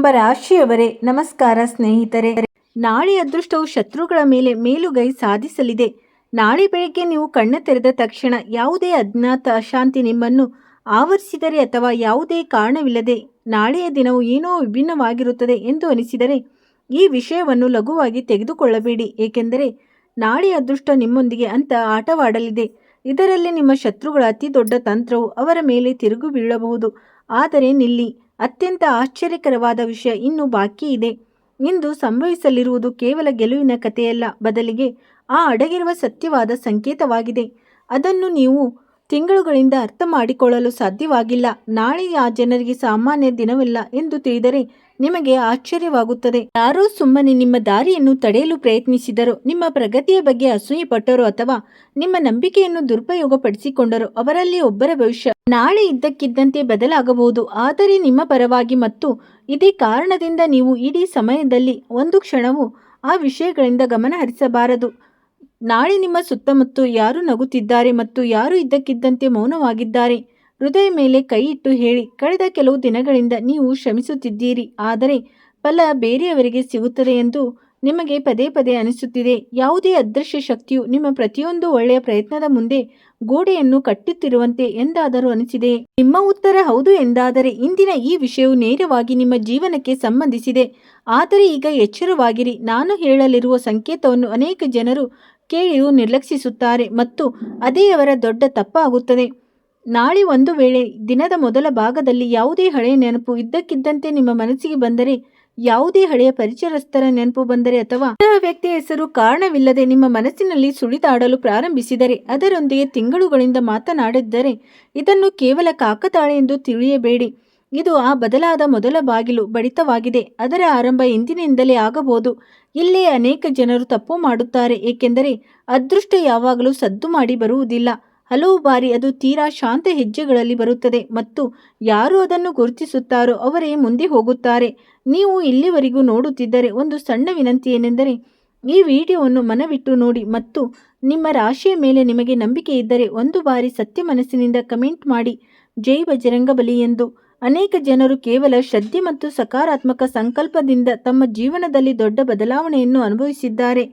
ಕುಂಭ ರಾಶಿಯವರೇ ನಮಸ್ಕಾರ ಸ್ನೇಹಿತರೆ. ನಾಳೆ ಅದೃಷ್ಟವು ಶತ್ರುಗಳ ಮೇಲೆ ಮೇಲುಗೈ ಸಾಧಿಸಲಿದೆ. ನಾಳೆ ಬೆಳಗ್ಗೆ ನೀವು ಕಣ್ಣ ತೆರೆದ ತಕ್ಷಣ ಯಾವುದೇ ಅಜ್ಞಾತ ಅಶಾಂತಿ ನಿಮ್ಮನ್ನು ಆವರಿಸಿದರೆ ಅಥವಾ ಯಾವುದೇ ಕಾರಣವಿಲ್ಲದೆ ನಾಳೆಯ ದಿನವು ಏನೋ ವಿಭಿನ್ನವಾಗಿರುತ್ತದೆ ಎಂದು ಅನಿಸಿದರೆ ಈ ವಿಷಯವನ್ನು ಲಘುವಾಗಿ ತೆಗೆದುಕೊಳ್ಳಬೇಡಿ. ಏಕೆಂದರೆ ನಾಳೆಯ ಅದೃಷ್ಟ ನಿಮ್ಮೊಂದಿಗೆ ಅಂತ ಆಟವಾಡಲಿದೆ. ಇದರಲ್ಲಿ ನಿಮ್ಮ ಶತ್ರುಗಳ ಅತಿ ದೊಡ್ಡ ತಂತ್ರವು ಅವರ ಮೇಲೆ ತಿರುಗು ಬೀಳಬಹುದು. ಆದರೆ ನಿಲ್ಲಿ, ಅತ್ಯಂತ ಆಶ್ಚರ್ಯಕರವಾದ ವಿಷಯ ಇನ್ನೂ ಬಾಕಿ ಇದೆ. ಇಂದು ಸಂಭವಿಸಲಿರುವುದು ಕೇವಲ ಗೆಲುವಿನ ಕಥೆಯಲ್ಲ, ಬದಲಿಗೆ ಆ ಅಡಗಿರುವ ಸತ್ಯವಾದ ಸಂಕೇತವಾಗಿದೆ. ಅದನ್ನು ನೀವು ತಿಂಗಳುಗಳಿಂದ ಅರ್ಥ ಮಾಡಿಕೊಳ್ಳಲು ಸಾಧ್ಯವಾಗಿಲ್ಲ. ನಾಳೆ ಆ ಜನರಿಗೆ ಸಾಮಾನ್ಯ ದಿನವಲ್ಲ ಎಂದು ತಿಳಿದರೆ ನಿಮಗೆ ಆಶ್ಚರ್ಯವಾಗುತ್ತದೆ. ಯಾರೋ ಸುಮ್ಮನೆ ನಿಮ್ಮ ದಾರಿಯನ್ನು ತಡೆಯಲು ಪ್ರಯತ್ನಿಸಿದರೋ, ನಿಮ್ಮ ಪ್ರಗತಿಯ ಬಗ್ಗೆ ಅಸೂಯೆ ಪಟ್ಟರೋ ಅಥವಾ ನಿಮ್ಮ ನಂಬಿಕೆಯನ್ನು ದುರುಪಯೋಗಪಡಿಸಿಕೊಂಡರೋ ಅವರಲ್ಲಿ ಒಬ್ಬರ ಭವಿಷ್ಯ ನಾಳೆ ಇದ್ದಕ್ಕಿದ್ದಂತೆ ಬದಲಾಗಬಹುದು, ಆದರೆ ನಿಮ್ಮ ಪರವಾಗಿ. ಮತ್ತು ಇದೇ ಕಾರಣದಿಂದ ನೀವು ಇಡೀ ಸಮಯದಲ್ಲಿ ಒಂದು ಕ್ಷಣವೂ ಆ ವಿಷಯಗಳಿಂದ ಗಮನ ಹರಿಸಬಾರದು. ನಾಳೆ ನಿಮ್ಮ ಸುತ್ತಮುತ್ತ ಯಾರು ನಗುತ್ತಿದ್ದಾರೆ ಮತ್ತು ಯಾರು ಇದ್ದಕ್ಕಿದ್ದಂತೆ ಮೌನವಾಗಿದ್ದಾರೆ. ಹೃದಯ ಮೇಲೆ ಕೈ ಇಟ್ಟು ಹೇಳಿ, ಕಳೆದ ಕೆಲವು ದಿನಗಳಿಂದ ನೀವು ಶ್ರಮಿಸುತ್ತಿದ್ದೀರಿ, ಆದರೆ ಫಲ ಬೇರೆಯವರಿಗೆ ಸಿಗುತ್ತದೆ ಎಂದು ನಿಮಗೆ ಪದೇ ಪದೇ ಅನಿಸುತ್ತಿದೆ. ಯಾವುದೇ ಅದೃಶ್ಯ ಶಕ್ತಿಯು ನಿಮ್ಮ ಪ್ರತಿಯೊಂದು ಒಳ್ಳೆಯ ಪ್ರಯತ್ನದ ಮುಂದೆ ಗೋಡೆಯನ್ನು ಕಟ್ಟುತ್ತಿರುವಂತೆ ಎಂದಾದರೂ ಅನಿಸಿದೆ? ನಿಮ್ಮ ಉತ್ತರ ಹೌದು ಎಂದಾದರೆ ಇಂದಿನ ಈ ವಿಷಯವು ನೇರವಾಗಿ ನಿಮ್ಮ ಜೀವನಕ್ಕೆ ಸಂಬಂಧಿಸಿದೆ. ಆದರೆ ಈಗ ಎಚ್ಚರವಾಗಿರಿ, ನಾನು ಹೇಳಲಿರುವ ಸಂಕೇತವನ್ನು ಅನೇಕ ಜನರು ಕೇಳಿಯೂ ನಿರ್ಲಕ್ಷಿಸುತ್ತಾರೆ ಮತ್ತು ಅದೇ ಅವರ ದೊಡ್ಡ ತಪ್ಪಾಗುತ್ತದೆ. ನಾಳೆ ಒಂದು ವೇಳೆ ದಿನದ ಮೊದಲ ಭಾಗದಲ್ಲಿ ಯಾವುದೇ ಹಳೆಯ ನೆನಪು ಇದ್ದಕ್ಕಿದ್ದಂತೆ ನಿಮ್ಮ ಮನಸ್ಸಿಗೆ ಬಂದರೆ, ಯಾವುದೇ ಹಳೆಯ ಪರಿಚಯಸ್ಥರ ನೆನಪು ಬಂದರೆ ಅಥವಾ ವ್ಯಕ್ತಿಯ ಹೆಸರು ಕಾರಣವಿಲ್ಲದೆ ನಿಮ್ಮ ಮನಸ್ಸಿನಲ್ಲಿ ಸುಳಿದಾಡಲು ಪ್ರಾರಂಭಿಸಿದರೆ, ಅದರೊಂದಿಗೆ ತಿಂಗಳುಗಳಿಂದ ಮಾತನಾಡಿದ್ದರೆ ಇದನ್ನು ಕೇವಲ ಕಾಕತಾಳೆ ಎಂದು ತಿಳಿಯಬೇಡಿ. ಇದು ಆ ಬದಲಾದ ಮೊದಲ ಬಾಗಿಲು ಬಡಿತವಾಗಿದೆ. ಅದರ ಆರಂಭ ಇಂದಿನಿಂದಲೇ ಆಗಬಹುದು. ಇಲ್ಲೇ ಅನೇಕ ಜನರು ತಪ್ಪು ಮಾಡುತ್ತಾರೆ, ಏಕೆಂದರೆ ಅದೃಷ್ಟ ಯಾವಾಗಲೂ ಸದ್ದು ಮಾಡಿ ಬರುವುದಿಲ್ಲ. ಹಲವು ಬಾರಿ ಅದು ತೀರಾ ಶಾಂತ ಹೆಜ್ಜೆಗಳಲ್ಲಿ ಬರುತ್ತದೆ ಮತ್ತು ಯಾರು ಅದನ್ನು ಗುರುತಿಸುತ್ತಾರೋ ಅವರೇ ಮುಂದೆ ಹೋಗುತ್ತಾರೆ. ನೀವು ಇಲ್ಲಿವರೆಗೂ ನೋಡುತ್ತಿದ್ದರೆ ಒಂದು ಸಣ್ಣ ವಿನಂತಿ ಏನೆಂದರೆ, ಈ ವಿಡಿಯೋವನ್ನು ಮನವಿಟ್ಟು ನೋಡಿ ಮತ್ತು ನಿಮ್ಮ ರಾಶಿಯ ಮೇಲೆ ನಿಮಗೆ ನಂಬಿಕೆ ಇದ್ದರೆ ಒಂದು ಬಾರಿ ಸತ್ಯ ಮನಸ್ಸಿನಿಂದ ಕಮೆಂಟ್ ಮಾಡಿ, ಜೈ ಬಜರಂಗಬಲಿ ಎಂದು. ಅನೇಕ ಜನರು ಕೇವಲ ಶ್ರದ್ಧೆ ಮತ್ತು ಸಕಾರಾತ್ಮಕ ಸಂಕಲ್ಪದಿಂದ ತಮ್ಮ ಜೀವನದಲ್ಲಿ ದೊಡ್ಡ ಬದಲಾವಣೆಯನ್ನು ಅನುಭವಿಸಿದ್ದಾರೆ.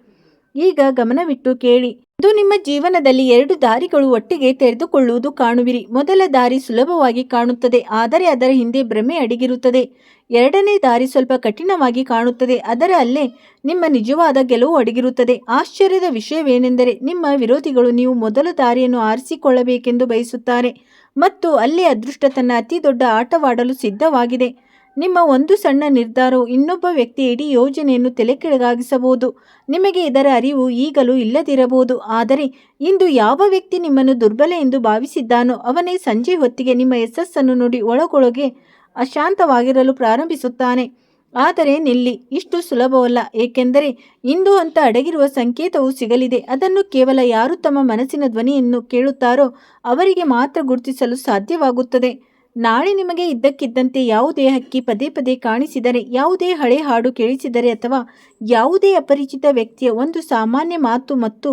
ಈಗ ಗಮನವಿಟ್ಟು ಕೇಳಿ. ಇದು ನಿಮ್ಮ ಜೀವನದಲ್ಲಿ ಎರಡು ದಾರಿಗಳು ಒಟ್ಟಿಗೆ ತೆರೆದುಕೊಳ್ಳುವುದು ಕಾಣುವಿರಿ. ಮೊದಲ ದಾರಿ ಸುಲಭವಾಗಿ ಕಾಣುತ್ತದೆ, ಆದರೆ ಅದರ ಹಿಂದೆ ಭ್ರಮೆ ಅಡಗಿರುತ್ತದೆ. ಎರಡನೇ ದಾರಿ ಸ್ವಲ್ಪ ಕಠಿಣವಾಗಿ ಕಾಣುತ್ತದೆ, ಅದರ ಅಲ್ಲೇ ನಿಮ್ಮ ನಿಜವಾದ ಗೆಲುವು ಅಡಗಿರುತ್ತದೆ. ಆಶ್ಚರ್ಯದ ವಿಷಯವೇನೆಂದರೆ, ನಿಮ್ಮ ವಿರೋಧಿಗಳು ನೀವು ಮೊದಲ ದಾರಿಯನ್ನು ಆರಿಸಿಕೊಳ್ಳಬೇಕೆಂದು ಬಯಸುತ್ತಾರೆ ಮತ್ತು ಅಲ್ಲೇ ಅದೃಷ್ಟ ತನ್ನ ಅತಿ ದೊಡ್ಡ ಆಟವಾಡಲು ಸಿದ್ಧವಾಗಿದೆ. ನಿಮ್ಮ ಒಂದು ಸಣ್ಣ ನಿರ್ಧಾರವು ಇನ್ನೊಬ್ಬ ವ್ಯಕ್ತಿಯ ಇಡೀ ಯೋಜನೆಯನ್ನು ತಲೆಕೆಳಗಾಗಿಸಬಹುದು. ನಿಮಗೆ ಇದರ ಅರಿವು ಈಗಲೂ ಇಲ್ಲದಿರಬಹುದು, ಆದರೆ ಇಂದು ಯಾವ ವ್ಯಕ್ತಿ ನಿಮ್ಮನ್ನು ದುರ್ಬಲ ಎಂದು ಭಾವಿಸಿದ್ದಾನೋ ಅವನೇ ಸಂಜೆ ಹೊತ್ತಿಗೆ ನಿಮ್ಮ ಯಶಸ್ಸನ್ನು ನೋಡಿ ಒಳಗೊಳಗೆ ಅಶಾಂತವಾಗಿರಲು ಪ್ರಾರಂಭಿಸುತ್ತಾನೆ. ಆದರೆ ನಿಲ್ಲಿ, ಇಷ್ಟು ಸುಲಭವಲ್ಲ, ಏಕೆಂದರೆ ಇಂದು ಅಂತ ಅಡಗಿರುವ ಸಂಕೇತವು ಸಿಗಲಿದೆ. ಅದನ್ನು ಕೇವಲ ಯಾರು ತಮ್ಮ ಮನಸ್ಸಿನ ಧ್ವನಿಯನ್ನು ಕೇಳುತ್ತಾರೋ ಅವರಿಗೆ ಮಾತ್ರ ಗುರುತಿಸಲು ಸಾಧ್ಯವಾಗುತ್ತದೆ. ನಾಳೆ ನಿಮಗೆ ಇದ್ದಕ್ಕಿದ್ದಂತೆ ಯಾವುದೇ ಹಕ್ಕಿ ಪದೇ ಪದೇ ಕಾಣಿಸಿದರೆ, ಯಾವುದೇ ಹಳೆ ಹಾಡು ಕೇಳಿಸಿದರೆ ಅಥವಾ ಯಾವುದೇ ಅಪರಿಚಿತ ವ್ಯಕ್ತಿಯ ಒಂದು ಸಾಮಾನ್ಯ ಮಾತು ಮತ್ತು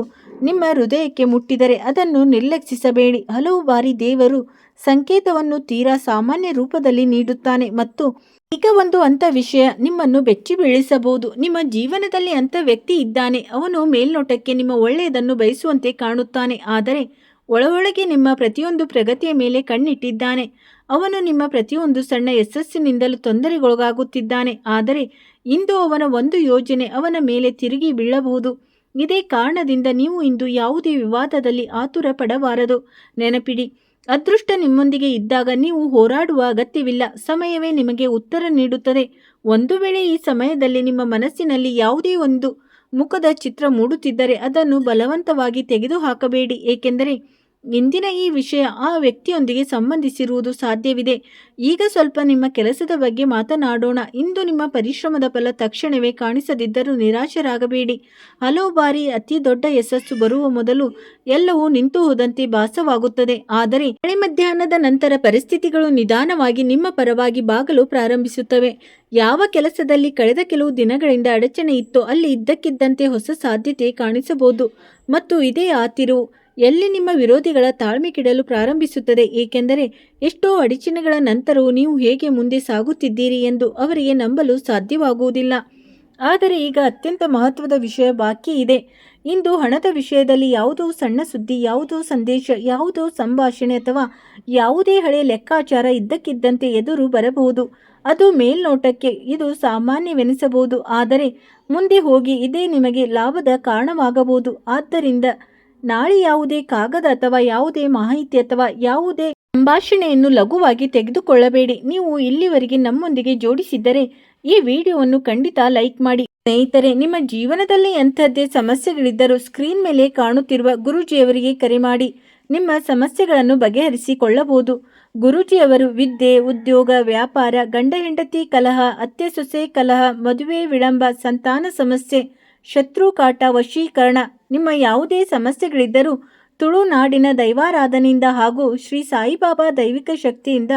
ನಿಮ್ಮ ಹೃದಯಕ್ಕೆ ಮುಟ್ಟಿದರೆ ಅದನ್ನು ನಿರ್ಲಕ್ಷಿಸಬೇಡಿ. ಹಲವು ಬಾರಿ ದೇವರು ಸಂಕೇತವನ್ನು ತೀರಾ ಸಾಮಾನ್ಯ ರೂಪದಲ್ಲಿ ನೀಡುತ್ತಾನೆ ಮತ್ತು ಈಗ ಒಂದು ಅಂಥ ವಿಷಯ ನಿಮ್ಮನ್ನು ಬೆಚ್ಚಿ ಬೀಳಿಸಬಹುದು. ನಿಮ್ಮ ಜೀವನದಲ್ಲಿ ಅಂಥ ವ್ಯಕ್ತಿ ಇದ್ದಾನೆ. ಅವನು ಮೇಲ್ನೋಟಕ್ಕೆ ನಿಮ್ಮ ಒಳ್ಳೆಯದನ್ನು ಬಯಸುವಂತೆ ಕಾಣುತ್ತಾನೆ, ಆದರೆ ಒಳಗೆ ನಿಮ್ಮ ಪ್ರತಿಯೊಂದು ಪ್ರಗತಿಯ ಮೇಲೆ ಕಣ್ಣಿಟ್ಟಿದ್ದಾನೆ. ಅವನು ನಿಮ್ಮ ಪ್ರತಿಯೊಂದು ಸಣ್ಣ ಯಶಸ್ಸಿನಿಂದಲೂ ತೊಂದರೆಗೊಳಗಾಗುತ್ತಿದ್ದಾನೆ, ಆದರೆ ಇಂದು ಅವನ ಒಂದು ಯೋಜನೆ ಅವನ ಮೇಲೆ ತಿರುಗಿ ಬೀಳಬಹುದು. ಇದೇ ಕಾರಣದಿಂದ ನೀವು ಇಂದು ಯಾವುದೇ ವಿವಾದದಲ್ಲಿ ಆತುರ ಪಡಬಾರದು. ನೆನಪಿಡಿ, ಅದೃಷ್ಟ ನಿಮ್ಮೊಂದಿಗೆ ಇದ್ದಾಗ ನೀವು ಹೋರಾಡುವ ಅಗತ್ಯವಿಲ್ಲ. ಸಮಯವೇ ನಿಮಗೆ ಉತ್ತರ ನೀಡುತ್ತದೆ. ಒಂದು ವೇಳೆ ಈ ಸಮಯದಲ್ಲಿ ನಿಮ್ಮ ಮನಸ್ಸಿನಲ್ಲಿ ಯಾವುದೇ ಒಂದು ಮುಖದ ಚಿತ್ರ ಮೂಡುತ್ತಿದ್ದರೆ ಅದನ್ನು ಬಲವಂತವಾಗಿ ತೆಗೆದುಹಾಕಬೇಡಿ, ಏಕೆಂದರೆ ಇಂದಿನ ಈ ವಿಷಯ ಆ ವ್ಯಕ್ತಿಯೊಂದಿಗೆ ಸಂಬಂಧಿಸಿರುವುದು ಸಾಧ್ಯವಿದೆ. ಈಗ ಸ್ವಲ್ಪ ನಿಮ್ಮ ಕೆಲಸದ ಬಗ್ಗೆ ಮಾತನಾಡೋಣ. ಇಂದು ನಿಮ್ಮ ಪರಿಶ್ರಮದ ಫಲ ತಕ್ಷಣವೇ ಕಾಣಿಸದಿದ್ದರೂ ನಿರಾಶರಾಗಬೇಡಿ. ಹಲವು ಬಾರಿ ಅತಿ ದೊಡ್ಡ ಯಶಸ್ಸು ಬರುವ ಮೊದಲು ಎಲ್ಲವೂ ನಿಂತು ಹೋದಂತೆ ಭಾಸವಾಗುತ್ತದೆ, ಆದರೆ ನಾಳೆ ಮಧ್ಯಾಹ್ನದ ನಂತರ ಪರಿಸ್ಥಿತಿಗಳು ನಿಧಾನವಾಗಿ ನಿಮ್ಮ ಪರವಾಗಿ ಬಾಗಲು ಪ್ರಾರಂಭಿಸುತ್ತವೆ. ಯಾವ ಕೆಲಸದಲ್ಲಿ ಕಳೆದ ಕೆಲವು ದಿನಗಳಿಂದ ಅಡಚಣೆ ಇತ್ತೋ ಅಲ್ಲಿ ಇದ್ದಕ್ಕಿದ್ದಂತೆ ಹೊಸ ಸಾಧ್ಯತೆ ಕಾಣಿಸಬಹುದು ಮತ್ತು ಇದೇ ಆ ತಿರುವು ಎಲ್ಲಿ ನಿಮ್ಮ ವಿರೋಧಿಗಳ ತಾಳ್ಮೆ ಕೆಡಲು ಪ್ರಾರಂಭಿಸುತ್ತದೆ. ಏಕೆಂದರೆ ಎಷ್ಟೋ ಅಡಚಣೆಗಳ ನಂತರವೂ ನೀವು ಹೇಗೆ ಮುಂದೆ ಸಾಗುತ್ತಿದ್ದೀರಿ ಎಂದು ಅವರಿಗೆ ನಂಬಲು ಸಾಧ್ಯವಾಗುವುದಿಲ್ಲ. ಆದರೆ ಈಗ ಅತ್ಯಂತ ಮಹತ್ವದ ವಿಷಯ ಬಾಕಿ ಇದೆ. ಇಂದು ಹಣದ ವಿಷಯದಲ್ಲಿ ಯಾವುದೋ ಸಣ್ಣ ಸುದ್ದಿ, ಯಾವುದೋ ಸಂದೇಶ, ಯಾವುದೋ ಸಂಭಾಷಣೆ ಅಥವಾ ಯಾವುದೇ ಹಳೆಯ ಲೆಕ್ಕಾಚಾರ ಇದ್ದಕ್ಕಿದ್ದಂತೆ ಎದುರು ಬರಬಹುದು. ಅದು ಮೇಲ್ನೋಟಕ್ಕೆ ಇದು ಸಾಮಾನ್ಯವೆನಿಸಬಹುದು, ಆದರೆ ಮುಂದೆ ಹೋಗಿ ಇದೇ ನಿಮಗೆ ಲಾಭದ ಕಾರಣವಾಗಬಹುದು. ಆದ್ದರಿಂದ ನಾಳೆ ಯಾವುದೇ ಕಾಗದ ಅಥವಾ ಯಾವುದೇ ಮಾಹಿತಿ ಅಥವಾ ಯಾವುದೇ ಸಂಭಾಷಣೆಯನ್ನು ಲಘುವಾಗಿ ತೆಗೆದುಕೊಳ್ಳಬೇಡಿ. ನೀವು ಇಲ್ಲಿವರೆಗೆ ನಮ್ಮೊಂದಿಗೆ ಜೋಡಿಸಿದ್ದರೆ ಈ ವಿಡಿಯೋವನ್ನು ಖಂಡಿತ ಲೈಕ್ ಮಾಡಿ. ಸ್ನೇಹಿತರೆ, ನಿಮ್ಮ ಜೀವನದಲ್ಲಿ ಎಂಥದ್ದೇ ಸಮಸ್ಯೆಗಳಿದ್ದರೂ ಸ್ಕ್ರೀನ್ ಮೇಲೆ ಕಾಣುತ್ತಿರುವ ಗುರೂಜಿಯವರಿಗೆ ಕರೆ ಮಾಡಿ ನಿಮ್ಮ ಸಮಸ್ಯೆಗಳನ್ನು ಬಗೆಹರಿಸಿಕೊಳ್ಳಬಹುದು. ಗುರೂಜಿಯವರು ವಿದ್ಯೆ, ಉದ್ಯೋಗ, ವ್ಯಾಪಾರ, ಗಂಡ ಹೆಂಡತಿ ಕಲಹ, ಅತ್ತೆ ಸೊಸೆ ಕಲಹ, ಮದುವೆ ವಿಳಂಬ, ಸಂತಾನ ಸಮಸ್ಯೆ, ಶತ್ರು ಕಾಟ, ವಶೀಕರಣ, ನಿಮ್ಮ ಯಾವುದೇ ಸಮಸ್ಯೆಗಳಿದ್ದರೂ ತುಳುನಾಡಿನ ದೈವಾರಾಧನೆಯಿಂದ ಹಾಗೂ ಶ್ರೀ ಸಾಯಿಬಾಬಾ ದೈವಿಕ ಶಕ್ತಿಯಿಂದ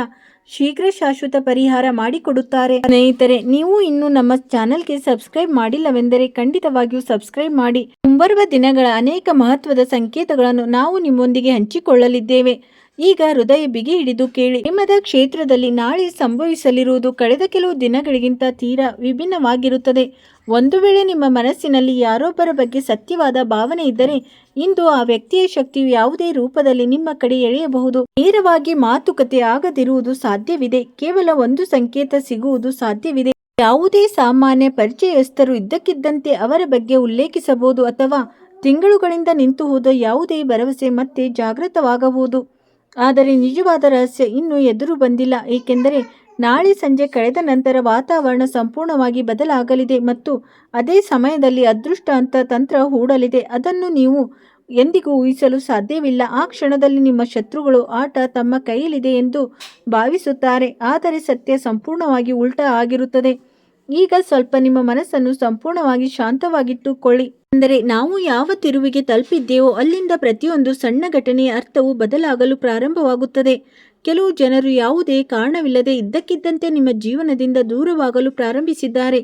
ಶೀಘ್ರ ಶಾಶ್ವತ ಪರಿಹಾರ ಮಾಡಿಕೊಡುತ್ತಾರೆ. ಸ್ನೇಹಿತರೆ, ನೀವು ಇನ್ನೂ ನಮ್ಮ ಚಾನೆಲ್ಗೆ ಸಬ್ಸ್ಕ್ರೈಬ್ ಮಾಡಿಲ್ಲವೆಂದರೆ ಖಂಡಿತವಾಗಿಯೂ ಸಬ್ಸ್ಕ್ರೈಬ್ ಮಾಡಿ. ಮುಂಬರುವ ದಿನಗಳ ಅನೇಕ ಮಹತ್ವದ ಸಂಕೇತಗಳನ್ನು ನಾವು ನಿಮ್ಮೊಂದಿಗೆ ಹಂಚಿಕೊಳ್ಳಲಿದ್ದೇವೆ. ಈಗ ಹೃದಯ ಬಿಗಿ ಹಿಡಿದು ಕೇಳಿ. ಪ್ರೇಮದ ಕ್ಷೇತ್ರದಲ್ಲಿ ನಾಳೆ ಸಂಭವಿಸಲಿರುವುದು ಕಳೆದ ಕೆಲವು ದಿನಗಳಿಗಿಂತ ತೀರಾ ವಿಭಿನ್ನವಾಗಿರುತ್ತದೆ. ಒಂದು ವೇಳೆ ನಿಮ್ಮ ಮನಸ್ಸಿನಲ್ಲಿ ಯಾರೊಬ್ಬರ ಬಗ್ಗೆ ಸತ್ಯವಾದ ಭಾವನೆ ಇದ್ದರೆ ಇಂದು ಆ ವ್ಯಕ್ತಿಯ ಶಕ್ತಿಯು ಯಾವುದೇ ರೂಪದಲ್ಲಿ ನಿಮ್ಮ ಕಡೆ ಎಳೆಯಬಹುದು. ನೇರವಾಗಿ ಮಾತುಕತೆ ಆಗದಿರುವುದು ಸಾಧ್ಯವಿದೆ. ಕೇವಲ ಒಂದು ಸಂಕೇತ ಸಿಗುವುದು ಸಾಧ್ಯವಿದೆ. ಯಾವುದೇ ಸಾಮಾನ್ಯ ಪರಿಚಯಸ್ಥರು ಇದ್ದಕ್ಕಿದ್ದಂತೆ ಅವರ ಬಗ್ಗೆ ಉಲ್ಲೇಖಿಸಬಹುದು ಅಥವಾ ತಿಂಗಳುಗಳಿಂದ ನಿಂತು ಹೋದ ಯಾವುದೇ ಭರವಸೆ ಮತ್ತೆ ಜಾಗೃತವಾಗಬಹುದು. ಆದರೆ ನಿಜವಾದ ರಹಸ್ಯ ಇನ್ನೂ ಎದುರು ಬಂದಿಲ್ಲ. ಏಕೆಂದರೆ ನಾಳೆ ಸಂಜೆ ಕಳೆದ ನಂತರ ವಾತಾವರಣ ಸಂಪೂರ್ಣವಾಗಿ ಬದಲಾಗಲಿದೆ ಮತ್ತು ಅದೇ ಸಮಯದಲ್ಲಿ ಅದೃಷ್ಟ ಅಂತ ತಂತ್ರ ಹೂಡಲಿದೆ. ಅದನ್ನು ನೀವು ಎಂದಿಗೂ ಊಹಿಸಲು ಸಾಧ್ಯವಿಲ್ಲ. ಆ ಕ್ಷಣದಲ್ಲಿ ನಿಮ್ಮ ಶತ್ರುಗಳು ಆಟ ತಮ್ಮ ಕೈಯಲ್ಲಿದೆ ಎಂದು ಭಾವಿಸುತ್ತಾರೆ, ಆದರೆ ಸತ್ಯ ಸಂಪೂರ್ಣವಾಗಿ ಉಲ್ಟಾ ಆಗಿರುತ್ತದೆ. ಈಗ ಸ್ವಲ್ಪ ನಿಮ್ಮ ಮನಸ್ಸನ್ನು ಸಂಪೂರ್ಣವಾಗಿ ಶಾಂತವಾಗಿಟ್ಟುಕೊಳ್ಳಿ. ಅಂದರೆ ನಾವು ಯಾವ ತಿರುವಿಗೆ ತಲುಪಿದ್ದೇವೋ ಅಲ್ಲಿಂದ ಪ್ರತಿಯೊಂದು ಸಣ್ಣ ಘಟನೆಯ ಅರ್ಥವು ಬದಲಾಗಲು ಪ್ರಾರಂಭವಾಗುತ್ತದೆ. ಕೆಲವು ಜನರು ಯಾವುದೇ ಕಾರಣವಿಲ್ಲದೆ ಇದ್ದಕ್ಕಿದ್ದಂತೆ ನಿಮ್ಮ ಜೀವನದಿಂದ ದೂರವಾಗಲು ಪ್ರಾರಂಭಿಸಿದ್ದಾರೆ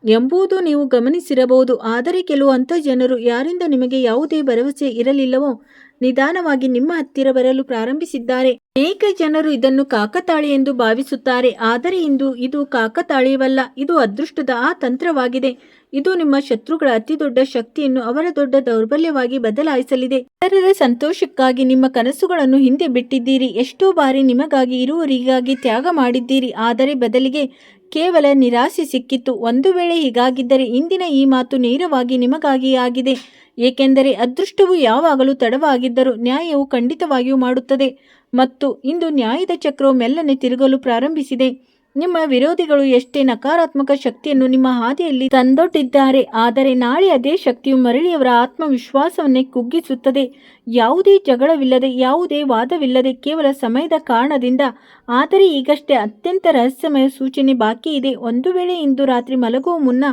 ಎಂಬುದು ನೀವು ಗಮನಿಸಿರಬಹುದು. ಆದರೆ ಕೆಲವು ಅಂಥ ಜನರು ಯಾರಿಂದ ನಿಮಗೆ ಯಾವುದೇ ಭರವಸೆ ಇರಲಿಲ್ಲವೋ ನಿಧಾನವಾಗಿ ನಿಮ್ಮ ಹತ್ತಿರ ಬರಲು ಪ್ರಾರಂಭಿಸಿದ್ದಾರೆ. ಅನೇಕ ಜನರು ಇದನ್ನು ಕಾಕತಾಳಿ ಎಂದು ಭಾವಿಸುತ್ತಾರೆ, ಆದರೆ ಇಂದು ಇದು ಕಾಕತಾಳೀಯವಲ್ಲ, ಇದು ಅದೃಷ್ಟದ ಆ ತಂತ್ರವಾಗಿದೆ. ಇದು ನಿಮ್ಮ ಶತ್ರುಗಳ ಅತಿ ದೊಡ್ಡ ಶಕ್ತಿಯನ್ನು ಅವರ ದೊಡ್ಡ ದೌರ್ಬಲ್ಯವಾಗಿ ಬದಲಾಯಿಸಲಿದೆ. ಇತರರ ಸಂತೋಷಕ್ಕಾಗಿ ನಿಮ್ಮ ಕನಸುಗಳನ್ನು ಹಿಂದೆ ಬಿಟ್ಟಿದ್ದೀರಿ. ಎಷ್ಟೋ ಬಾರಿ ನಿಮಗಾಗಿ ಇರುವವರಿಗಾಗಿ ತ್ಯಾಗ ಮಾಡಿದ್ದೀರಿ, ಆದರೆ ಬದಲಿಗೆ ಕೇವಲ ನಿರಾಸೆ ಸಿಕ್ಕಿತ್ತು. ಒಂದು ವೇಳೆ ಹೀಗಾಗಿದ್ದರೆ ಇಂದಿನ ಈ ಮಾತು ನೇರವಾಗಿ ನಿಮಗಾಗಿಯೇ ಆಗಿದೆ. ಏಕೆಂದರೆ ಅದೃಷ್ಟವು ಯಾವಾಗಲೂ ತಡವಾಗಿದ್ದರೂ ನ್ಯಾಯವು ಖಂಡಿತವಾಗಿಯೂ ಮಾಡುತ್ತದೆ ಮತ್ತು ಇಂದು ನ್ಯಾಯದ ಚಕ್ರವು ಮೆಲ್ಲನೆ ತಿರುಗಲು ಪ್ರಾರಂಭಿಸಿದೆ. ನಿಮ್ಮ ವಿರೋಧಿಗಳು ಎಷ್ಟೇ ನಕಾರಾತ್ಮಕ ಶಕ್ತಿಯನ್ನು ನಿಮ್ಮ ಹಾದಿಯಲ್ಲಿ ತಂದೊಡ್ಡಿದ್ದಾರೆ, ಆದರೆ ನಾಳೆ ಅದೇ ಶಕ್ತಿಯು ಮರಳಿ ಅವರ ಆತ್ಮವಿಶ್ವಾಸವನ್ನೇ ಕುಗ್ಗಿಸುತ್ತದೆ. ಯಾವುದೇ ಜಗಳವಿಲ್ಲದೆ, ಯಾವುದೇ ವಾದವಿಲ್ಲದೆ, ಕೇವಲ ಸಮಯದ ಕಾರಣದಿಂದ. ಆದರೆ ಈಗಷ್ಟೇ ಅತ್ಯಂತ ರಹಸ್ಯಮಯ ಸೂಚನೆ ಬಾಕಿ ಇದೆ. ಒಂದು ವೇಳೆ ಇಂದು ರಾತ್ರಿ ಮಲಗುವ ಮುನ್ನ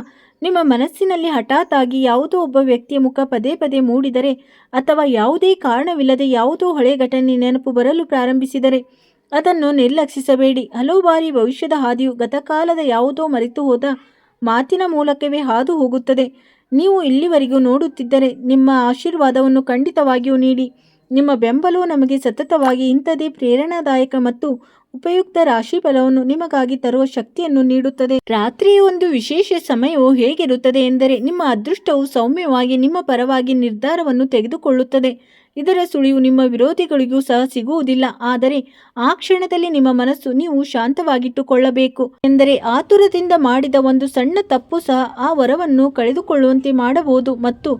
ನಿಮ್ಮ ಮನಸ್ಸಿನಲ್ಲಿ ಹಠಾತ್ ಆಗಿ ಯಾವುದೋ ಒಬ್ಬ ವ್ಯಕ್ತಿಯ ಮುಖ ಪದೇ ಪದೇ ಮೂಡಿದರೆ ಅಥವಾ ಯಾವುದೇ ಕಾರಣವಿಲ್ಲದೆ ಯಾವುದೋ ಹಳೆ ಘಟನೆ ನೆನಪು ಬರಲು ಪ್ರಾರಂಭಿಸಿದರೆ ಅದನ್ನು ನಿರ್ಲಕ್ಷಿಸಬೇಡಿ. ಹಲವು ಬಾರಿ ಭವಿಷ್ಯದ ಹಾದಿಯು ಗತಕಾಲದ ಯಾವುದೋ ಮರೆತು ಹೋದ ಮಾತಿನ ಮೂಲಕವೇ ಹಾದು ಹೋಗುತ್ತದೆ. ನೀವು ಇಲ್ಲಿವರೆಗೂ ನೋಡುತ್ತಿದ್ದರೆ ನಿಮ್ಮ ಆಶೀರ್ವಾದವನ್ನು ಖಂಡಿತವಾಗಿಯೂ ನೀಡಿ. ನಿಮ್ಮ ಬೆಂಬಲವು ನಮಗೆ ಸತತವಾಗಿ ಇಂಥದೇ ಪ್ರೇರಣಾದಾಯಕ ಮತ್ತು ಉಪಯುಕ್ತ ರಾಶಿ ಫಲವನ್ನು ನಿಮಗಾಗಿ ತರುವ ಶಕ್ತಿಯನ್ನು ನೀಡುತ್ತದೆ. ರಾತ್ರಿಯ ಒಂದು ವಿಶೇಷ ಸಮಯವು ಹೇಗಿರುತ್ತದೆ ಎಂದರೆ ನಿಮ್ಮ ಅದೃಷ್ಟವು ಸೌಮ್ಯವಾಗಿ ನಿಮ್ಮ ಪರವಾಗಿ ನಿರ್ಧಾರವನ್ನು ತೆಗೆದುಕೊಳ್ಳುತ್ತದೆ. ಇದರ ಸುಳಿವು ನಿಮ್ಮ ವಿರೋಧಿಗಳಿಗೂ ಸಹ ಸಿಗುವುದಿಲ್ಲ. ಆದರೆ ಆ ಕ್ಷಣದಲ್ಲಿ ನಿಮ್ಮ ಮನಸ್ಸು ನೀವು ಶಾಂತವಾಗಿಟ್ಟುಕೊಳ್ಳಬೇಕು. ಎಂದರೆ ಆತುರದಿಂದ ಮಾಡಿದ ಒಂದು ಸಣ್ಣ ತಪ್ಪು ಸಹ ಆ ವರವನ್ನು ಕಳೆದುಕೊಳ್ಳುವಂತೆ ಮಾಡಬಹುದು. ಮತ್ತು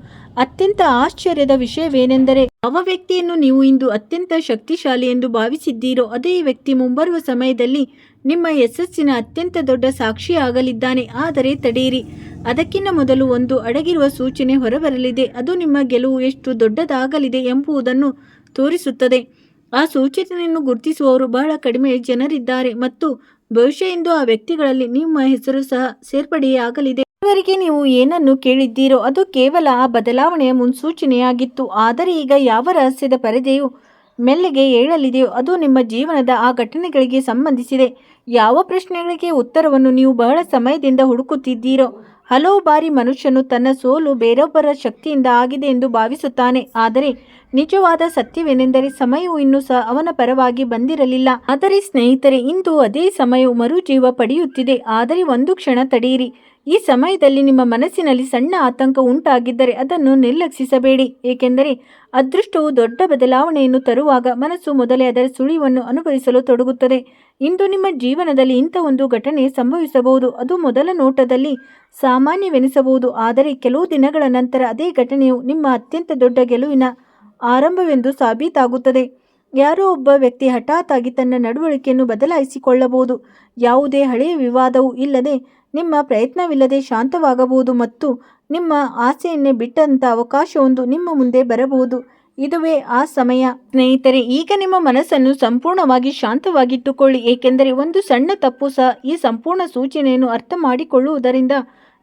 ಅತ್ಯಂತ ಆಶ್ಚರ್ಯದ ವಿಷಯವೇನೆಂದರೆ ಯಾವ ವ್ಯಕ್ತಿಯನ್ನು ನೀವು ಇಂದು ಅತ್ಯಂತ ಶಕ್ತಿಶಾಲಿ ಎಂದು ಭಾವಿಸಿದ್ದೀರೋ ಅದೇ ವ್ಯಕ್ತಿ ಮುಂಬರುವ ಸಮಯದಲ್ಲಿ ನಿಮ್ಮ ಯಶಸ್ಸಿನ ಅತ್ಯಂತ ದೊಡ್ಡ ಸಾಕ್ಷಿಯಾಗಲಿದ್ದಾನೆ. ಆದರೆ ತಡೆಯಿರಿ, ಅದಕ್ಕಿಂತ ಮೊದಲು ಒಂದು ಅಡಗಿರುವ ಸೂಚನೆ ಹೊರಬರಲಿದೆ. ಅದು ನಿಮ್ಮ ಗೆಲುವು ಎಷ್ಟು ದೊಡ್ಡದಾಗಲಿದೆ ಎಂಬುದನ್ನು ತೋರಿಸುತ್ತದೆ. ಆ ಸೂಚನೆಯನ್ನು ಗುರುತಿಸುವವರು ಬಹಳ ಕಡಿಮೆ ಜನರಿದ್ದಾರೆ ಮತ್ತು ಬಹುಶಃ ಇಂದು ಆ ವ್ಯಕ್ತಿಗಳಲ್ಲಿ ನಿಮ್ಮ ಹೆಸರು ಸಹ ಸೇರ್ಪಡೆಯಾಗಲಿದೆ. ಇದುವರೆಗೆ ನೀವು ಏನನ್ನು ಕೇಳಿದ್ದೀರೋ ಅದು ಕೇವಲ ಆ ಬದಲಾವಣೆಯ ಮುನ್ಸೂಚನೆಯಾಗಿತ್ತು. ಆದರೆ ಈಗ ಯಾವ ರಹಸ್ಯದ ಪರದೆಯು ಮೆಲ್ಲಗೆ ಏಳಲಿದೆಯೋ ಅದು ನಿಮ್ಮ ಜೀವನದ ಆ ಘಟನೆಗಳಿಗೆ ಸಂಬಂಧಿಸಿದೆ. ಯಾವ ಪ್ರಶ್ನೆಗಳಿಗೆ ಉತ್ತರವನ್ನು ನೀವು ಬಹಳ ಸಮಯದಿಂದ ಹುಡುಕುತ್ತಿದ್ದೀರೋ ಹಲವು ಬಾರಿ ಮನುಷ್ಯನು ತನ್ನ ಸೋಲು ಬೇರೊಬ್ಬರ ಶಕ್ತಿಯಿಂದ ಆಗಿದೆ ಎಂದು ಭಾವಿಸುತ್ತಾನೆ. ಆದರೆ ನಿಜವಾದ ಸತ್ಯವೇನೆಂದರೆ ಸಮಯವು ಇನ್ನೂ ಸಹ ಅವನ ಪರವಾಗಿ ಬಂದಿರಲಿಲ್ಲ. ಆದರೆ ಸ್ನೇಹಿತರೆ, ಇಂದು ಅದೇ ಸಮಯವು ಮರುಜೀವ ಪಡೆಯುತ್ತಿದೆ. ಆದರೆ ಒಂದು ಕ್ಷಣ ತಡೆಯಿರಿ. ಈ ಸಮಯದಲ್ಲಿ ನಿಮ್ಮ ಮನಸ್ಸಿನಲ್ಲಿ ಸಣ್ಣ ಆತಂಕ ಉಂಟಾಗಿದ್ದರೆ ಅದನ್ನು ನಿರ್ಲಕ್ಷಿಸಬೇಡಿ. ಏಕೆಂದರೆ ಅದೃಷ್ಟವು ದೊಡ್ಡ ಬದಲಾವಣೆಯನ್ನು ತರುವಾಗ ಮನಸ್ಸು ಮೊದಲೇ ಅದರ ಸುಳಿವನ್ನು ಅನುಭವಿಸಲು ತೊಡಗುತ್ತದೆ. ಇಂದು ನಿಮ್ಮ ಜೀವನದಲ್ಲಿ ಇಂಥ ಒಂದು ಘಟನೆ ಸಂಭವಿಸಬಹುದು. ಅದು ಮೊದಲ ನೋಟದಲ್ಲಿ ಸಾಮಾನ್ಯವೆನಿಸಬಹುದು, ಆದರೆ ಕೆಲವು ದಿನಗಳ ನಂತರ ಅದೇ ಘಟನೆಯು ನಿಮ್ಮ ಅತ್ಯಂತ ದೊಡ್ಡ ಗೆಲುವಿನ ಆರಂಭವೆಂದು ಸಾಬೀತಾಗುತ್ತದೆ. ಯಾರೋ ಒಬ್ಬ ವ್ಯಕ್ತಿ ಹಠಾತ್ ಆಗಿ ತನ್ನ ನಡವಳಿಕೆಯನ್ನು ಬದಲಾಯಿಸಿಕೊಳ್ಳಬಹುದು. ಯಾವುದೇ ಹಳೆಯ ವಿವಾದವೂ ಇಲ್ಲದೆ, ನಿಮ್ಮ ಪ್ರಯತ್ನವಿಲ್ಲದೆ ಶಾಂತವಾಗಬಹುದು ಮತ್ತು ನಿಮ್ಮ ಆಸೆಯನ್ನೇ ಬಿಟ್ಟಂಥ ಅವಕಾಶವೊಂದು ನಿಮ್ಮ ಮುಂದೆ ಬರಬಹುದು. ಇದುವೇ ಆ ಸಮಯ. ಸ್ನೇಹಿತರೆ, ಈಗ ನಿಮ್ಮ ಮನಸ್ಸನ್ನು ಸಂಪೂರ್ಣವಾಗಿ ಶಾಂತವಾಗಿಟ್ಟುಕೊಳ್ಳಿ. ಏಕೆಂದರೆ ಒಂದು ಸಣ್ಣ ತಪ್ಪು ಸಹ ಈ ಸಂಪೂರ್ಣ ಸೂಚನೆಯನ್ನು ಅರ್ಥ ಮಾಡಿಕೊಳ್ಳುವುದರಿಂದ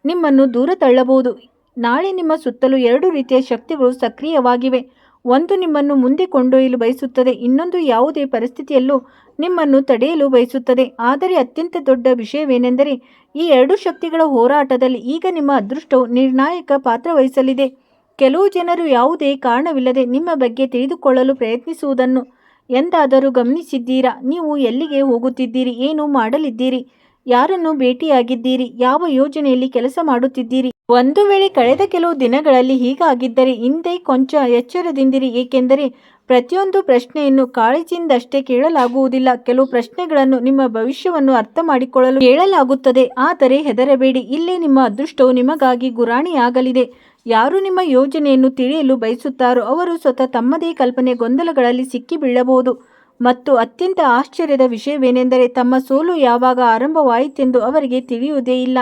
ನಿಮ್ಮನ್ನು ದೂರ ತಳ್ಳಬಹುದು. ನಾಳೆ ನಿಮ್ಮ ಸುತ್ತಲೂ ಎರಡು ರೀತಿಯ ಶಕ್ತಿಗಳು ಸಕ್ರಿಯವಾಗಿವೆ. ಒಂದು ನಿಮ್ಮನ್ನು ಮುಂದೆ ಕೊಂಡೊಯ್ಯಲು ಬಯಸುತ್ತದೆ, ಇನ್ನೊಂದು ಯಾವುದೇ ಪರಿಸ್ಥಿತಿಯಲ್ಲೂ ನಿಮ್ಮನ್ನು ತಡೆಯಲು ಬಯಸುತ್ತದೆ. ಆದರೆ ಅತ್ಯಂತ ದೊಡ್ಡ ವಿಷಯವೇನೆಂದರೆ, ಈ ಎರಡು ಶಕ್ತಿಗಳ ಹೋರಾಟದಲ್ಲಿ ಈಗ ನಿಮ್ಮ ಅದೃಷ್ಟವು ನಿರ್ಣಾಯಕ ಪಾತ್ರ ವಹಿಸಲಿದೆ. ಕೆಲವು ಜನರು ಯಾವುದೇ ಕಾರಣವಿಲ್ಲದೆ ನಿಮ್ಮ ಬಗ್ಗೆ ತಿಳಿದುಕೊಳ್ಳಲು ಪ್ರಯತ್ನಿಸುವುದನ್ನು ಎಂದಾದರೂ ಗಮನಿಸಿದ್ದೀರಾ? ನೀವು ಎಲ್ಲಿಗೆ ಹೋಗುತ್ತಿದ್ದೀರಿ, ಏನು ಮಾಡಲಿದ್ದೀರಿ, ಯಾರನ್ನು ಭೇಟಿಯಾಗಿದ್ದೀರಿ, ಯಾವ ಯೋಜನೆಯಲ್ಲಿ ಕೆಲಸ ಮಾಡುತ್ತಿದ್ದೀರಿ? ಒಂದು ವೇಳೆ ಕಳೆದ ಕೆಲವು ದಿನಗಳಲ್ಲಿ ಹೀಗಾಗಿದ್ದರೆ ಹಿಂದೆ ಕೊಂಚ ಎಚ್ಚರದಿಂದಿರಿ. ಏಕೆಂದರೆ ಪ್ರತಿಯೊಂದು ಪ್ರಶ್ನೆಯನ್ನು ಕಾಳಜಿಯಿಂದಷ್ಟೇ ಕೇಳಲಾಗುವುದಿಲ್ಲ. ಕೆಲವು ಪ್ರಶ್ನೆಗಳನ್ನು ನಿಮ್ಮ ಭವಿಷ್ಯವನ್ನು ಅರ್ಥ ಮಾಡಿಕೊಳ್ಳಲು ಕೇಳಲಾಗುತ್ತದೆ. ಆದರೆ ಹೆದರಬೇಡಿ, ಇಲ್ಲೇ ನಿಮ್ಮ ಅದೃಷ್ಟವು ನಿಮಗಾಗಿ ಗುರಾಣಿಯಾಗಲಿದೆ. ಯಾರು ನಿಮ್ಮ ಯೋಜನೆಯನ್ನು ತಿಳಿಯಲು ಬಯಸುತ್ತಾರೋ ಅವರು ಸ್ವತಃ ತಮ್ಮದೇ ಕಲ್ಪನೆ ಗೊಂದಲಗಳಲ್ಲಿ ಸಿಕ್ಕಿಬೀಳಬಹುದು. ಮತ್ತು ಅತ್ಯಂತ ಆಶ್ಚರ್ಯದ ವಿಷಯವೇನೆಂದರೆ, ತಮ್ಮ ಸೋಲು ಯಾವಾಗ ಆರಂಭವಾಯಿತೆಂದು ಅವರಿಗೆ ತಿಳಿಯುವುದೇ ಇಲ್ಲ.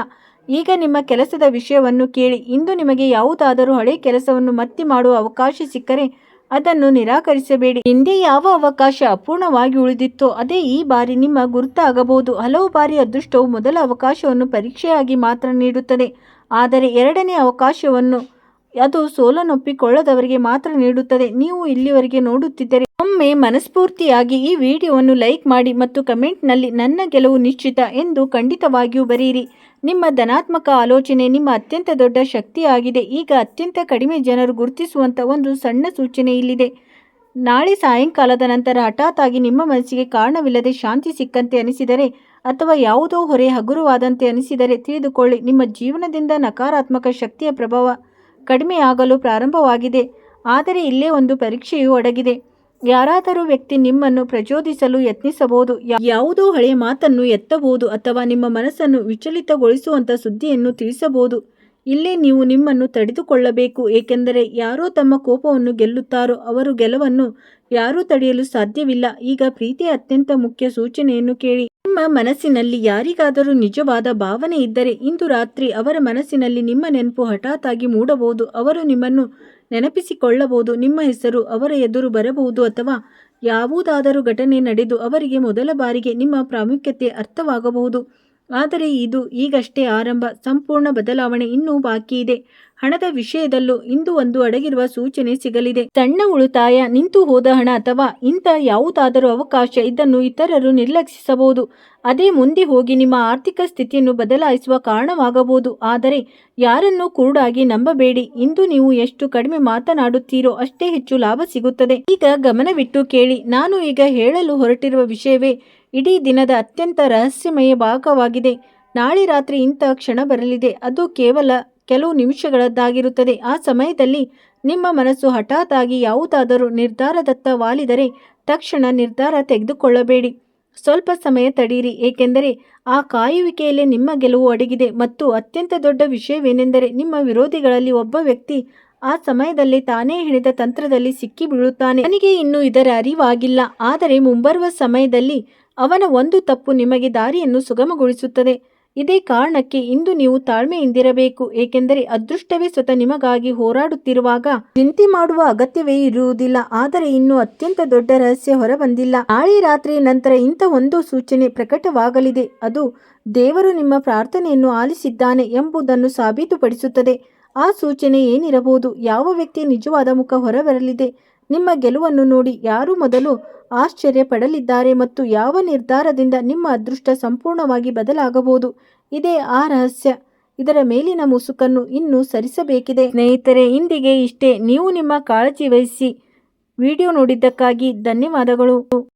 ಈಗ ನಿಮ್ಮ ಕೆಲಸದ ವಿಷಯವನ್ನು ಕೇಳಿ. ಇಂದು ನಿಮಗೆ ಯಾವುದಾದರೂ ಹಳೆಯ ಕೆಲಸವನ್ನು ಮತ್ತೆ ಮಾಡುವ ಅವಕಾಶ ಸಿಕ್ಕರೆ ಅದನ್ನು ನಿರಾಕರಿಸಬೇಡಿ. ಹಿಂದೆ ಯಾವ ಅವಕಾಶ ಅಪೂರ್ಣವಾಗಿ ಉಳಿದಿತ್ತೋ ಅದೇ ಈ ಬಾರಿ ನಿಮ್ಮ ಗುರುತಾಗಬಹುದು. ಹಲವು ಬಾರಿ ಅದೃಷ್ಟವು ಮೊದಲ ಅವಕಾಶವನ್ನು ಪರೀಕ್ಷೆಯಾಗಿ ಮಾತ್ರ ನೀಡುತ್ತದೆ, ಆದರೆ ಎರಡನೇ ಅವಕಾಶವನ್ನು ಅದು ಸೋಲನ್ನೊಪ್ಪಿಕೊಳ್ಳದವರಿಗೆ ಮಾತ್ರ ನೀಡುತ್ತದೆ. ನೀವು ಇಲ್ಲಿವರೆಗೆ ನೋಡುತ್ತಿದ್ದರೆ ಒಮ್ಮೆ ಮನಸ್ಫೂರ್ತಿಯಾಗಿ ಈ ವಿಡಿಯೋವನ್ನು ಲೈಕ್ ಮಾಡಿ ಮತ್ತು ಕಮೆಂಟ್ನಲ್ಲಿ "ನನ್ನ ಗೆಲುವು ನಿಶ್ಚಿತ" ಎಂದು ಖಂಡಿತವಾಗಿಯೂ ಬರೆಯಿರಿ. ನಿಮ್ಮ ಧನಾತ್ಮಕ ಆಲೋಚನೆ ನಿಮ್ಮ ಅತ್ಯಂತ ದೊಡ್ಡ ಶಕ್ತಿಯಾಗಿದೆ. ಈಗ ಅತ್ಯಂತ ಕಡಿಮೆ ಜನರು ಗುರುತಿಸುವಂಥ ಒಂದು ಸಣ್ಣ ಸೂಚನೆ ಇಲ್ಲಿದೆ. ನಾಳೆ ಸಾಯಂಕಾಲದ ನಂತರ ಹಠಾತ್ ಆಗಿ ನಿಮ್ಮ ಮನಸ್ಸಿಗೆ ಕಾರಣವಿಲ್ಲದೆ ಶಾಂತಿ ಸಿಕ್ಕಂತೆ ಅನಿಸಿದರೆ ಅಥವಾ ಯಾವುದೋ ಹೊರೆ ಹಗುರವಾದಂತೆ ಅನಿಸಿದರೆ ತಿಳಿದುಕೊಳ್ಳಿ, ನಿಮ್ಮ ಜೀವನದಿಂದ ನಕಾರಾತ್ಮಕ ಶಕ್ತಿಯ ಪ್ರಭಾವ ಕಡಿಮೆಯಾಗಲು ಪ್ರಾರಂಭವಾಗಿದೆ. ಆದರೆ ಇಲ್ಲೇ ಒಂದು ಪರೀಕ್ಷೆಯೂ ಅಡಗಿದೆ. ಯಾರಾದರೂ ವ್ಯಕ್ತಿ ನಿಮ್ಮನ್ನು ಪ್ರಚೋದಿಸಲು ಯತ್ನಿಸಬಹುದು, ಯಾವುದೋ ಹಳೆಯ ಮಾತನ್ನು ಎತ್ತಬಹುದು ಅಥವಾ ನಿಮ್ಮ ಮನಸ್ಸನ್ನು ವಿಚಲಿತಗೊಳಿಸುವಂಥ ಸುದ್ದಿಯನ್ನು ತಿಳಿಸಬಹುದು. ಇಲ್ಲೇ ನೀವು ನಿಮ್ಮನ್ನು ತಡೆದುಕೊಳ್ಳಬೇಕು. ಏಕೆಂದರೆ ಯಾರೋ ತಮ್ಮ ಕೋಪವನ್ನು ಗೆಲ್ಲುತ್ತಾರೋ ಅವರ ಗೆಲುವನ್ನು ಯಾರೂ ತಡೆಯಲು ಸಾಧ್ಯವಿಲ್ಲ. ಈಗ ಪ್ರೀತಿಯ ಅತ್ಯಂತ ಮುಖ್ಯ ಸೂಚನೆಯನ್ನು ಕೇಳಿ. ನಿಮ್ಮ ಮನಸ್ಸಿನಲ್ಲಿ ಯಾರಿಗಾದರೂ ನಿಜವಾದ ಭಾವನೆ ಇದ್ದರೆ ಇಂದು ರಾತ್ರಿ ಅವರ ಮನಸ್ಸಿನಲ್ಲಿ ನಿಮ್ಮ ನೆನಪು ಹಠಾತ್ ಆಗಿ ಮೂಡಬಹುದು. ಅವರು ನಿಮ್ಮನ್ನು ನೆನಪಿಸಿಕೊಳ್ಳಬಹುದು, ನಿಮ್ಮ ಹೆಸರು ಅವರ ಎದುರು ಬರಬಹುದು ಅಥವಾ ಯಾವುದಾದರೂ ಘಟನೆ ನಡೆದು ಅವರಿಗೆ ಮೊದಲ ಬಾರಿಗೆ ನಿಮ್ಮ ಪ್ರಾಮುಖ್ಯತೆ ಅರ್ಥವಾಗಬಹುದು. ಆದರೆ ಇದು ಈಗಷ್ಟೇ ಆರಂಭ. ಸಂಪೂರ್ಣ ಬದಲಾವಣೆ ಇನ್ನೂ ಬಾಕಿ ಇದೆ. ಹಣದ ವಿಷಯದಲ್ಲೂ ಇಂದು ಒಂದು ಅಡಗಿರುವ ಸೂಚನೆ ಸಿಗಲಿದೆ. ಸಣ್ಣ ಉಳಿತಾಯ, ನಿಂತು ಹೋದ ಹಣ ಅಥವಾ ಇಂಥ ಯಾವುದಾದರೂ ಅವಕಾಶ, ಇದನ್ನು ಇತರರು ನಿರ್ಲಕ್ಷಿಸಬಹುದು. ಅದೇ ಮುಂದೆ ಹೋಗಿ ನಿಮ್ಮ ಆರ್ಥಿಕ ಸ್ಥಿತಿಯನ್ನು ಬದಲಾಯಿಸುವ ಕಾರಣವಾಗಬಹುದು. ಆದರೆ ಯಾರನ್ನೂ ಕುರುಡಾಗಿ ನಂಬಬೇಡಿ. ಇಂದು ನೀವು ಎಷ್ಟು ಕಡಿಮೆ ಮಾತನಾಡುತ್ತೀರೋ ಅಷ್ಟೇ ಹೆಚ್ಚು ಲಾಭ ಸಿಗುತ್ತದೆ. ಈಗ ಗಮನವಿಟ್ಟು ಕೇಳಿ. ನಾನು ಈಗ ಹೇಳಲು ಹೊರಟಿರುವ ವಿಷಯವೇ ಇಡೀ ದಿನದ ಅತ್ಯಂತ ರಹಸ್ಯಮಯ ಭಾಗವಾಗಿದೆ. ನಾಳೆ ರಾತ್ರಿ ಇಂಥ ಕ್ಷಣ ಬರಲಿದೆ. ಅದು ಕೇವಲ ಕೆಲವು ನಿಮಿಷಗಳದ್ದಾಗಿರುತ್ತದೆ. ಆ ಸಮಯದಲ್ಲಿ ನಿಮ್ಮ ಮನಸ್ಸು ಹಠಾತ್ ಆಗಿ ಯಾವುದಾದರೂ ನಿರ್ಧಾರದತ್ತ ವಾಲಿದರೆ ತಕ್ಷಣ ನಿರ್ಧಾರ ತೆಗೆದುಕೊಳ್ಳಬೇಡಿ. ಸ್ವಲ್ಪ ಸಮಯ ತಡೆಯಿರಿ. ಏಕೆಂದರೆ ಆ ಕಾಯುವಿಕೆಯಲ್ಲೇ ನಿಮ್ಮ ಗೆಲುವು ಅಡಗಿದೆ. ಮತ್ತು ಅತ್ಯಂತ ದೊಡ್ಡ ವಿಷಯವೇನೆಂದರೆ, ನಿಮ್ಮ ವಿರೋಧಿಗಳಲ್ಲಿ ಒಬ್ಬ ವ್ಯಕ್ತಿ ಆ ಸಮಯದಲ್ಲಿ ತಾನೇ ಹೆಣೆದ ತಂತ್ರದಲ್ಲಿ ಸಿಕ್ಕಿ ಬೀಳುತ್ತಾನೆ. ನನಗೆ ಇನ್ನೂ ಇದರ ಅರಿವಾಗಿಲ್ಲ, ಆದರೆ ಮುಂಬರುವ ಸಮಯದಲ್ಲಿ ಅವನ ಒಂದು ತಪ್ಪು ನಿಮಗೆ ದಾರಿಯನ್ನು ಸುಗಮಗೊಳಿಸುತ್ತದೆ. ಇದೇ ಕಾರಣಕ್ಕೆ ಇಂದು ನೀವು ತಾಳ್ಮೆಯಿಂದಿರಬೇಕು. ಏಕೆಂದರೆ ಅದೃಷ್ಟವೇ ಸ್ವತಃ ನಿಮಗಾಗಿ ಹೋರಾಡುತ್ತಿರುವಾಗ ಚಿಂತೆ ಮಾಡುವ ಅಗತ್ಯವೇ ಇರುವುದಿಲ್ಲ. ಆದರೆ ಇನ್ನೂ ಅತ್ಯಂತ ದೊಡ್ಡ ರಹಸ್ಯ ಹೊರಬಂದಿಲ್ಲ. ನಾಳೆ ರಾತ್ರಿ ನಂತರ ಇಂಥ ಒಂದು ಸೂಚನೆ ಪ್ರಕಟವಾಗಲಿದೆ. ಅದು ದೇವರು ನಿಮ್ಮ ಪ್ರಾರ್ಥನೆಯನ್ನು ಆಲಿಸಿದ್ದಾನೆ ಎಂಬುದನ್ನು ಸಾಬೀತುಪಡಿಸುತ್ತದೆ. ಆ ಸೂಚನೆ ಏನಿರಬಹುದು? ಯಾವ ವ್ಯಕ್ತಿಯ ನಿಜವಾದ ಮುಖ ಹೊರಬರಲಿದೆ? ನಿಮ್ಮ ಗೆಲುವನ್ನು ನೋಡಿ ಯಾರು ಮೊದಲು ಆಶ್ಚರ್ಯ ಪಡಲಿದ್ದಾರೆ ಮತ್ತು ಯಾವ ನಿರ್ಧಾರದಿಂದ ನಿಮ್ಮ ಅದೃಷ್ಟ ಸಂಪೂರ್ಣವಾಗಿ ಬದಲಾಗಬಹುದು? ಇದೇ ಆ ರಹಸ್ಯ. ಇದರ ಮೇಲಿನ ಮುಸುಕನ್ನು ಇನ್ನೂ ಸರಿಸಬೇಕಿದೆ. ಸ್ನೇಹಿತರೆ, ಇಂದಿಗೆ ಇಷ್ಟೇ. ನೀವು ನಿಮ್ಮ ಕಾಳಜಿ ವಹಿಸಿ ವಿಡಿಯೋ ನೋಡಿದ್ದಕ್ಕಾಗಿ ಧನ್ಯವಾದಗಳು.